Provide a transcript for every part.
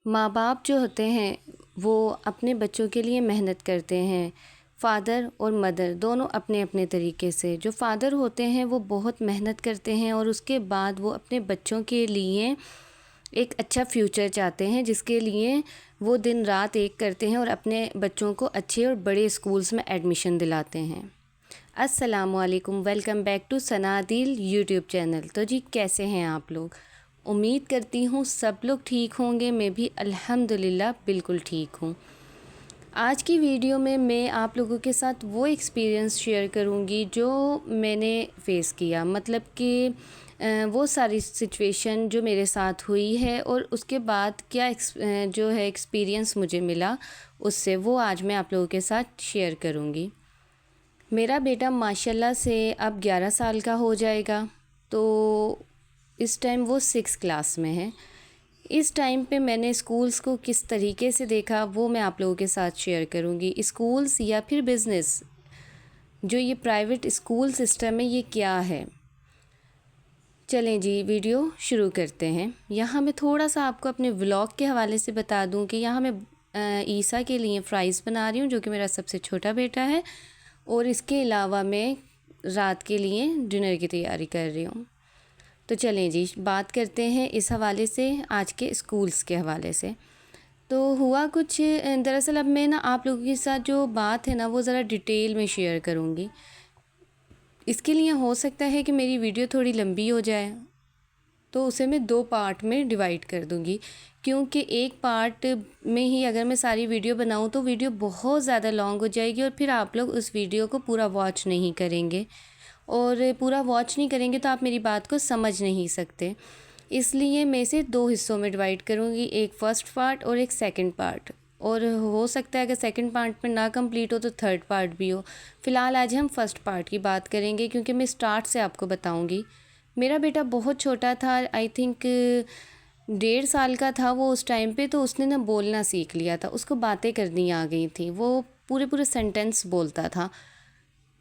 माँ बाप जो होते हैं वो अपने बच्चों के लिए मेहनत करते हैं। फ़ादर और मदर दोनों अपने अपने तरीके से। जो फ़ादर होते हैं वो बहुत मेहनत करते हैं और उसके बाद वो अपने बच्चों के लिए एक अच्छा फ्यूचर चाहते हैं, जिसके लिए वो दिन रात एक करते हैं और अपने बच्चों को अच्छे और बड़े स्कूल्स में एडमिशन दिलाते हैं। अस्सलामुअलैकुम, वेलकम बैक टू सनादिल यूट्यूब चैनल। तो जी, कैसे हैं आप लोग? उम्मीद करती हूँ सब लोग ठीक होंगे। मैं भी अल्हम्दुलिल्लाह बिल्कुल ठीक हूँ। आज की वीडियो में मैं आप लोगों के साथ वो एक्सपीरियंस शेयर करूँगी जो मैंने फ़ेस किया, मतलब कि वो सारी सिचुएशन जो मेरे साथ हुई है और उसके बाद क्या जो है एक्सपीरियंस मुझे मिला उससे, वो आज मैं आप लोगों के साथ शेयर करूँगी। मेरा बेटा माशाल्लाह से अब 11 साल का हो जाएगा, तो इस टाइम वो 6 क्लास में है। इस टाइम पे मैंने स्कूल्स को किस तरीके से देखा वो मैं आप लोगों के साथ शेयर करूँगी। स्कूल्स या फिर बिज़नेस, जो ये प्राइवेट स्कूल सिस्टम है, ये क्या है। चलें जी, वीडियो शुरू करते हैं। यहाँ मैं थोड़ा सा आपको अपने व्लॉग के हवाले से बता दूँ कि यहाँ मैं ईसा के लिए फ़्राइज़ बना रही हूँ, जो कि मेरा सबसे छोटा बेटा है, और इसके अलावा मैं रात के लिए डिनर की तैयारी कर रही हूँ। तो चलें जी, बात करते हैं इस हवाले से, आज के स्कूल्स के हवाले से। तो हुआ कुछ, दरअसल अब मैं ना आप लोगों के साथ जो बात है ना वो ज़रा डिटेल में शेयर करूँगी। इसके लिए हो सकता है कि मेरी वीडियो थोड़ी लंबी हो जाए, तो उसे मैं 2 पार्ट में डिवाइड कर दूँगी, क्योंकि एक पार्ट में ही अगर मैं सारी वीडियो बनाऊँ तो वीडियो बहुत ज़्यादा लॉन्ग हो जाएगी और फिर आप लोग उस वीडियो को पूरा वॉच नहीं करेंगे, और पूरा वॉच नहीं करेंगे तो आप मेरी बात को समझ नहीं सकते। इसलिए मैं इसे 2 हिस्सों में डिवाइड करूँगी, एक फ़र्स्ट पार्ट और एक सेकंड पार्ट, और हो सकता है अगर सेकंड पार्ट में ना कंप्लीट हो तो थर्ड पार्ट भी हो। फ़िलहाल आज हम फर्स्ट पार्ट की बात करेंगे, क्योंकि मैं स्टार्ट से आपको बताऊँगी। मेरा बेटा बहुत छोटा था, आई थिंक 1.5 साल का था वो उस टाइम पे, तो उसने ना बोलना सीख लिया था, उसको बातें करनी आ गई थी, वो पूरे पूरे सेंटेंस बोलता था।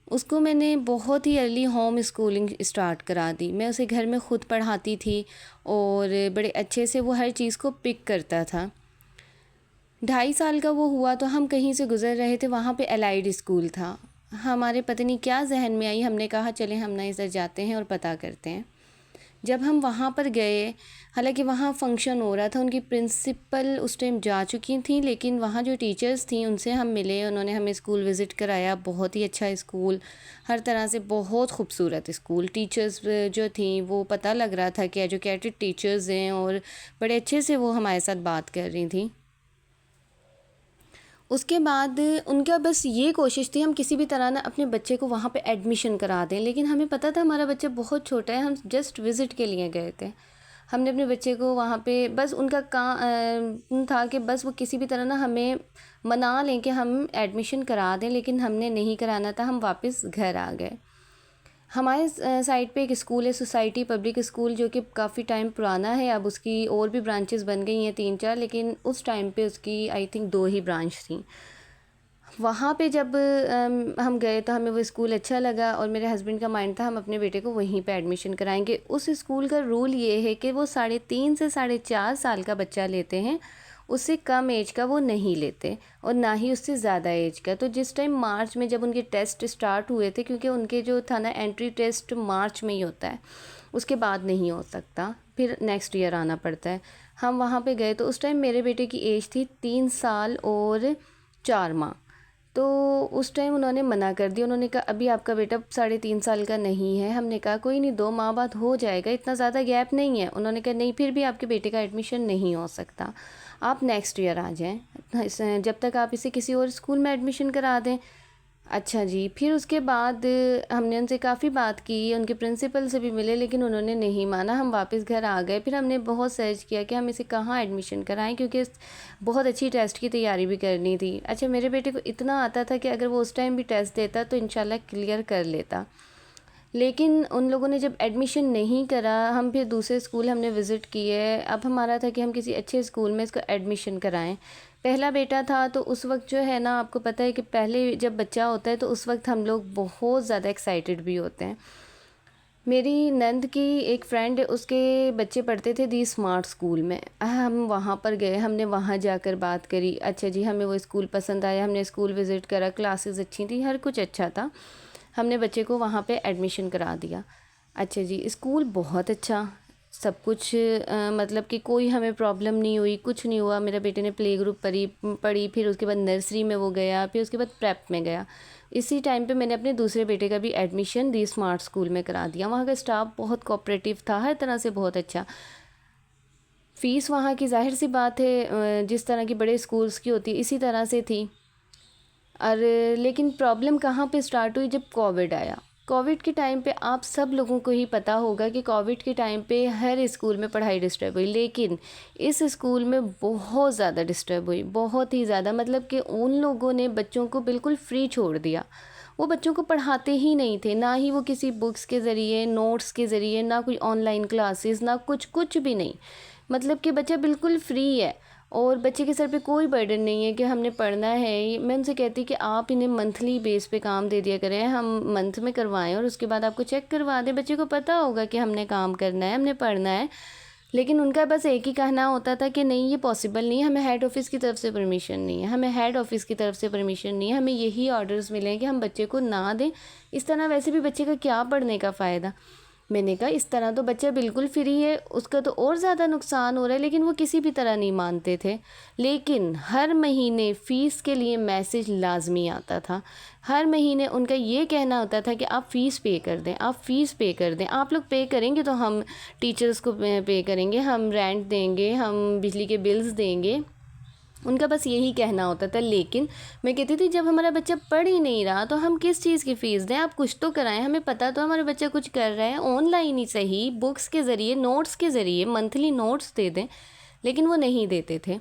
उसको मैंने बहुत ही अर्ली होम स्कूलिंग स्टार्ट करा दी। मैं उसे घर में ख़ुद पढ़ाती थी और बड़े अच्छे से वो हर चीज़ को पिक करता था। 2.5 साल का वो हुआ तो हम कहीं से गुज़र रहे थे, वहाँ पे एलाइड स्कूल था। हमारे पता नहीं क्या जहन में आई, हमने कहा चलें हम ना इधर जाते हैं और पता करते हैं। जब हम वहाँ पर गए, हालांकि वहाँ फ़ंक्शन हो रहा था, उनकी प्रिंसिपल उस टाइम जा चुकी थी, लेकिन वहाँ जो टीचर्स थी उनसे हम मिले, उन्होंने हमें स्कूल विज़िट कराया। बहुत ही अच्छा स्कूल, हर तरह से बहुत खूबसूरत स्कूल। टीचर्स जो थी वो पता लग रहा था कि एजुकेटेड टीचर्स हैं, और बड़े अच्छे से वो हमारे साथ बात कर रही थी। उसके बाद उनका बस ये कोशिश थी हम किसी भी तरह ना अपने बच्चे को वहाँ पे एडमिशन करा दें, लेकिन हमें पता था हमारा बच्चा बहुत छोटा है, हम जस्ट विज़िट के लिए गए थे। हमने अपने बच्चे को वहाँ पे बस उनका काम था कि बस वो किसी भी तरह ना हमें मना लें कि हम एडमिशन करा दें, लेकिन हमने नहीं कराना था, हम वापस घर आ गए। हमारे साइड पे एक स्कूल है, सोसाइटी पब्लिक स्कूल, जो कि काफ़ी टाइम पुराना है। अब उसकी और भी ब्रांचेस बन गई हैं 3-4, लेकिन उस टाइम पे उसकी आई थिंक 2 ही ब्रांच थी। वहाँ पे जब हम गए तो हमें वो स्कूल अच्छा लगा, और मेरे हस्बैंड का माइंड था हम अपने बेटे को वहीं पे एडमिशन कराएंगे। उस स्कूल का रूल ये है कि वो 3.5 से 4.5 साल का बच्चा लेते हैं, उससे कम एज का वो नहीं लेते और ना ही उससे ज़्यादा एज का। तो जिस टाइम मार्च में जब उनके टेस्ट स्टार्ट हुए थे, क्योंकि उनके जो था ना एंट्री टेस्ट मार्च में ही होता है, उसके बाद नहीं हो सकता, फिर नेक्स्ट ईयर आना पड़ता है। हम वहाँ पे गए तो उस टाइम मेरे बेटे की एज थी 3 साल और 4 माह। तो उस टाइम उन्होंने मना कर दिया, उन्होंने कहा अभी आपका बेटा 3.5 साल का नहीं है। हमने कहा कोई नहीं, 2 माह बाद हो जाएगा, इतना ज़्यादा गैप नहीं है। उन्होंने कहा नहीं, फिर भी आपके बेटे का एडमिशन नहीं हो सकता, आप नेक्स्ट ईयर आ जाएं, जब तक आप इसे किसी और स्कूल में एडमिशन करा दें। अच्छा जी, फिर उसके बाद हमने उनसे काफ़ी बात की, उनके प्रिंसिपल से भी मिले, लेकिन उन्होंने नहीं माना। हम वापस घर आ गए। फिर हमने बहुत सर्च किया कि हम इसे कहाँ एडमिशन कराएं, क्योंकि बहुत अच्छी टेस्ट की तैयारी भी करनी थी। अच्छा, मेरे बेटे को इतना आता था कि अगर वो उस टाइम भी टेस्ट देता तो इंशाल्लाह क्लियर कर लेता, लेकिन उन लोगों ने जब एडमिशन नहीं करा, हम फिर दूसरे स्कूल हमने विज़िट किए। अब हमारा था कि हम किसी अच्छे स्कूल में इसको एडमिशन कराएं। पहला बेटा था तो उस वक्त जो है ना, आपको पता है कि पहले जब बच्चा होता है तो उस वक्त हम लोग बहुत ज़्यादा एक्साइटेड भी होते हैं। मेरी नंद की एक फ्रेंड, उसके बच्चे पढ़ते थे दी स्मार्ट स्कूल में। हम वहाँ पर गए, हमने वहाँ जाकर बात करी। अच्छा जी, हमें वो स्कूल पसंद आया, हमने स्कूल विज़िट करा, क्लासेस अच्छी थी, हर कुछ अच्छा था। हमने बच्चे को वहाँ पे एडमिशन करा दिया। अच्छा जी, स्कूल बहुत अच्छा, सब कुछ मतलब कि कोई हमें प्रॉब्लम नहीं हुई, कुछ नहीं हुआ। मेरे बेटे ने प्ले ग्रुप पढ़ी, फिर उसके बाद नर्सरी में वो गया, फिर उसके बाद प्रेप में गया। इसी टाइम पे मैंने अपने दूसरे बेटे का भी एडमिशन दी स्मार्ट स्कूल में करा दिया। वहाँ का स्टाफ बहुत कोऑपरेटिव था, हर तरह से बहुत अच्छा। फ़ीस वहाँ की ज़ाहिर सी बात है जिस तरह की बड़े स्कूल्स की होती है इसी तरह से थी। और लेकिन प्रॉब्लम कहाँ पे स्टार्ट हुई, जब कोविड आया। कोविड के टाइम पे आप सब लोगों को ही पता होगा कि कोविड के टाइम पे हर स्कूल में पढ़ाई डिस्टर्ब हुई, लेकिन इस स्कूल में बहुत ज़्यादा डिस्टर्ब हुई, बहुत ही ज़्यादा। मतलब कि उन लोगों ने बच्चों को बिल्कुल फ्री छोड़ दिया। वो बच्चों को पढ़ाते ही नहीं थे, ना ही वो किसी बुक्स के ज़रिए, नोट्स के ज़रिए, ना कोई ऑनलाइन क्लासेस, ना कुछ भी नहीं। मतलब कि बच्चा बिल्कुल फ्री है और बच्चे के सर पे कोई बर्डन नहीं है कि हमने पढ़ना है। मैं उनसे कहती कि आप इन्हें मंथली बेस पे काम दे दिया करें, हम मंथ में करवाएं और उसके बाद आपको चेक करवा दें। बच्चे को पता होगा कि हमने काम करना है, हमने पढ़ना है। लेकिन उनका बस एक ही कहना होता था कि नहीं, ये पॉसिबल नहीं है, हमें हेड ऑफ़िस की तरफ से परमिशन नहीं है, हमें हेड ऑफ़िस की तरफ से परमिशन नहीं है, हमें यही ऑर्डर्स मिले हैं कि हम बच्चे को ना दें। इस तरह वैसे भी बच्चे का क्या पढ़ने का फ़ायदा। मैंने कहा इस तरह तो बच्चा बिल्कुल फ्री है, उसका तो और ज़्यादा नुकसान हो रहा है। लेकिन वो किसी भी तरह नहीं मानते थे। लेकिन हर महीने फ़ीस के लिए मैसेज लाजमी आता था। हर महीने उनका ये कहना होता था कि आप फ़ीस पे कर दें, आप फ़ीस पे कर दें, आप लोग पे करेंगे तो हम टीचर्स को पे करेंगे, हम रेंट देंगे, हम बिजली के बिल्स देंगे। उनका बस यही कहना होता था। लेकिन मैं कहती थी जब हमारा बच्चा पढ़ ही नहीं रहा तो हम किस चीज़ की फ़ीस दें, आप कुछ तो कराएं, हमें पता तो हमारा बच्चा कुछ कर रहा है, ऑनलाइन ही सही, बुक्स के ज़रिए, नोट्स के ज़रिए, मंथली नोट्स दे दें। लेकिन वो नहीं देते थे।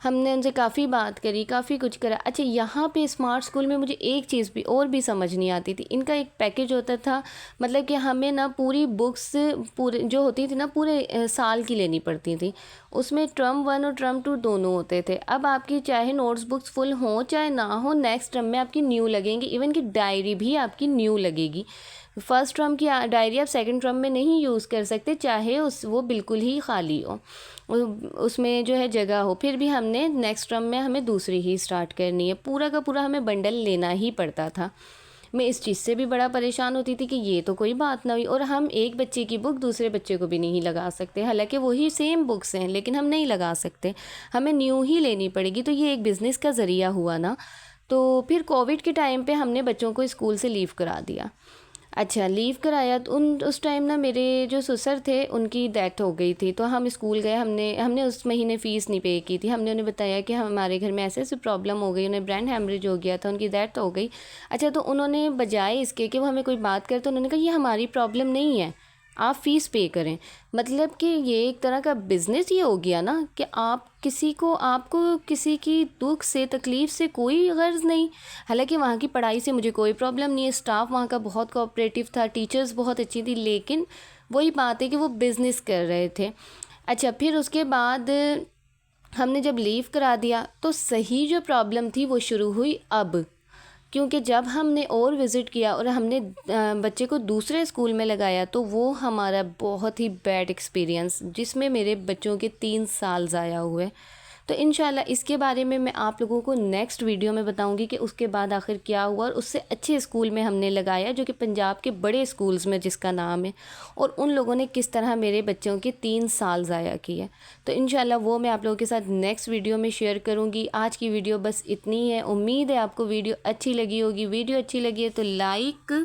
हमने उनसे काफ़ी बात करी, काफ़ी कुछ करा। अच्छा, यहाँ पे स्मार्ट स्कूल में मुझे एक चीज़ भी और भी समझ नहीं आती थी। इनका एक पैकेज होता था, मतलब कि हमें ना पूरी बुक्स पूरे जो होती थी ना पूरे साल की लेनी पड़ती थी। उसमें टर्म 1 और टर्म 2 दोनों होते थे। अब आपकी चाहे नोट्स बुक्स फुल हों चाहे ना हो, नेक्स्ट टर्म में आपकी न्यू लगेंगी। इवन कि डायरी भी आपकी न्यू लगेगी। फर्स्ट टर्म की डायरी आप सेकंड टर्म में नहीं यूज़ कर सकते, चाहे वो बिल्कुल ही खाली हो, उसमें जो है जगह हो। फिर भी हमने नेक्स्ट टर्म में हमें दूसरी ही स्टार्ट करनी है। पूरा का पूरा हमें बंडल लेना ही पड़ता था। मैं इस चीज़ से भी बड़ा परेशान होती थी कि ये तो कोई बात ना हुई। और हम एक बच्चे की बुक दूसरे बच्चे को भी नहीं लगा सकते, हालांकि वही सेम बुक्स हैं, लेकिन हम नहीं लगा सकते, हमें न्यू ही लेनी पड़ेगी। तो ये एक बिज़नेस का ज़रिया हुआ ना। तो फिर कोविड के टाइम पे हमने बच्चों को स्कूल से लीव करा दिया। अच्छा, लीव कराया तो उस टाइम ना मेरे जो ससुर थे उनकी डेथ हो गई थी। तो हम स्कूल गए, हमने उस महीने फ़ीस नहीं पे की थी। हमने उन्हें बताया कि हमारे घर में ऐसे ऐसे प्रॉब्लम हो गई, उन्हें ब्रेन हेमरेज हो गया था, उनकी डेथ हो गई। अच्छा, तो उन्होंने बजाय इसके कि वो हमें कोई बात करे, तो उन्होंने कहा ये हमारी प्रॉब्लम नहीं है, आप फ़ीस पे करें। मतलब कि ये एक तरह का बिज़नेस ये हो गया ना कि आपको किसी की दुख से, तकलीफ़ से कोई गर्ज़ नहीं। हालांकि वहाँ की पढ़ाई से मुझे कोई प्रॉब्लम नहीं है, स्टाफ वहाँ का बहुत कोऑपरेटिव था, टीचर्स बहुत अच्छी थी, लेकिन वही बात है कि वो बिज़नेस कर रहे थे। अच्छा, फिर उसके बाद हमने जब लीव करा दिया तो सही जो प्रॉब्लम थी वो शुरू हुई अब। क्योंकि जब हमने और विज़िट किया और हमने बच्चे को दूसरे स्कूल में लगाया तो वो हमारा बहुत ही बैड एक्सपीरियंस, जिसमें मेरे बच्चों के 3 साल ज़ाया हुए। तो इंशाल्लाह इसके बारे में मैं आप लोगों को नेक्स्ट वीडियो में बताऊंगी कि उसके बाद आखिर क्या हुआ और उससे अच्छे स्कूल में हमने लगाया जो कि पंजाब के बड़े स्कूल्स में जिसका नाम है, और उन लोगों ने किस तरह मेरे बच्चों के 3 साल ज़ाया किए। तो इंशाल्लाह वो मैं आप लोगों के साथ नेक्स्ट वीडियो में शेयर करूँगी। आज की वीडियो बस इतनी है। उम्मीद है आपको वीडियो अच्छी लगी होगी। वीडियो अच्छी लगी है तो लाइक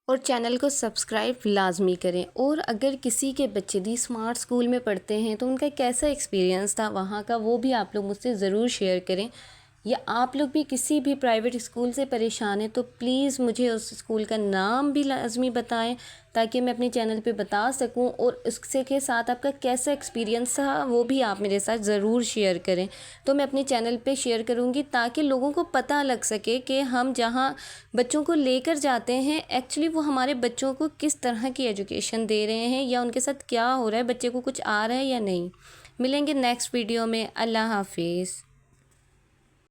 और चैनल को सब्सक्राइब लाजमी करें। और अगर किसी के बच्चे दी स्मार्ट स्कूल में पढ़ते हैं तो उनका कैसा एक्सपीरियंस था वहाँ का, वो भी आप लोग मुझसे ज़रूर शेयर करें। या आप लोग भी किसी भी प्राइवेट स्कूल से परेशान हैं तो प्लीज़ मुझे उस स्कूल का नाम भी लाजमी बताएं, ताकि मैं अपने चैनल पे बता सकूं। और उससे के साथ आपका कैसा एक्सपीरियंस था वो भी आप मेरे साथ ज़रूर शेयर करें, तो मैं अपने चैनल पे शेयर करूंगी ताकि लोगों को पता लग सके कि हम जहां बच्चों को लेकर जाते हैं एक्चुअली वो हमारे बच्चों को किस तरह की एजुकेशन दे रहे हैं, या उनके साथ क्या हो रहा है, बच्चे को कुछ आ रहा है या नहीं। मिलेंगे नेक्स्ट वीडियो में। अल्लाह हाफिज़।